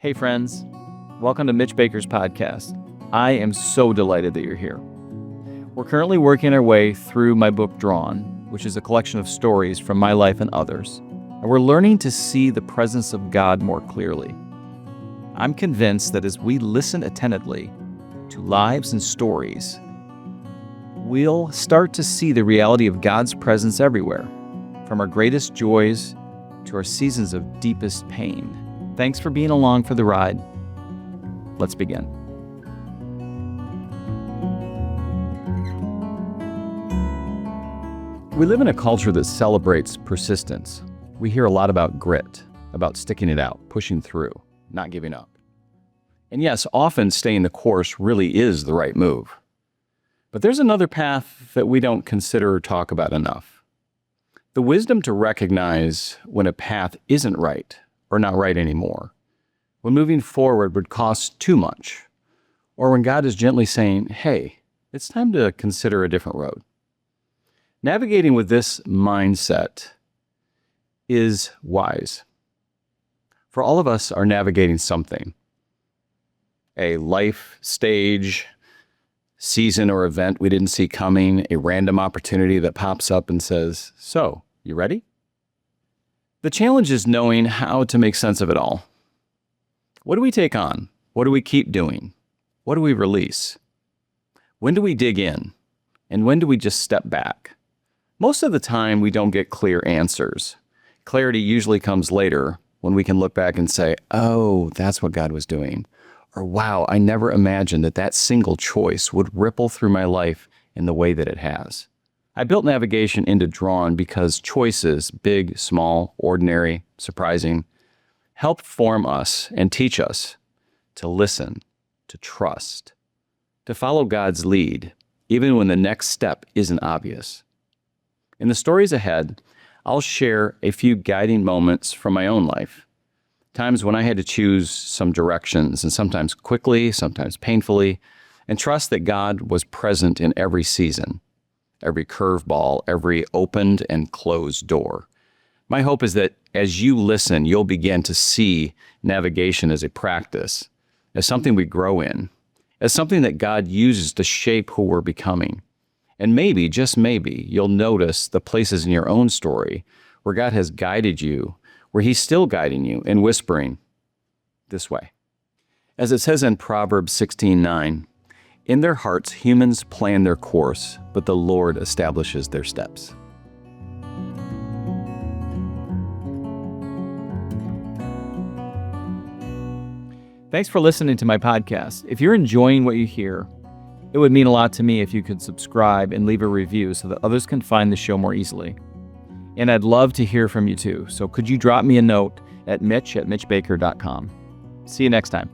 Hey friends, welcome to Mitch Bakker's podcast. I am so delighted that you're here. We're currently working our way through my book Drawn, which is a collection of stories from my life and others, and we're learning to see the presence of God more clearly. I'm convinced that as we listen attentively to lives and stories, we'll start to see the reality of God's presence everywhere, from our greatest joys to our seasons of deepest pain. Thanks for being along for the ride. Let's begin. We live in a culture that celebrates persistence. We hear a lot about grit, about sticking it out, pushing through, not giving up. And yes, often staying the course really is the right move. But there's another path that we don't consider or talk about enough. The wisdom to recognize when a path isn't right or not right anymore, when moving forward would cost too much, or when God is gently saying, hey, it's time to consider a different road. Navigating with this mindset is wise. For all of us are navigating something, a life stage, season or event we didn't see coming, a random opportunity that pops up and says, so, you ready? The challenge is knowing how to make sense of it all. What do we take on? What do we keep doing? What do we release? When do we dig in? And when do we just step back? Most of the time, we don't get clear answers. Clarity usually comes later when we can look back and say, oh, that's what God was doing. Or, wow, I never imagined that single choice would ripple through my life in the way that it has. I built navigation into Drawn because choices, big, small, ordinary, surprising, help form us and teach us to listen, to trust, to follow God's lead, even when the next step isn't obvious. In the stories ahead, I'll share a few guiding moments from my own life, times when I had to choose some directions, and sometimes quickly, sometimes painfully, and trust that God was present in every season, every curveball, every opened and closed door. My hope is that as you listen, you'll begin to see navigation as a practice, as something we grow in, as something that God uses to shape who we're becoming. And maybe, just maybe, you'll notice the places in your own story where God has guided you, where He's still guiding you and whispering this way. As it says in Proverbs 16:9, in their hearts, humans plan their course, but the Lord establishes their steps. Thanks for listening to my podcast. If you're enjoying what you hear, it would mean a lot to me if you could subscribe and leave a review so that others can find the show more easily. And I'd love to hear from you too. So could you drop me a note at mitch@mitchbakker.com. See you next time.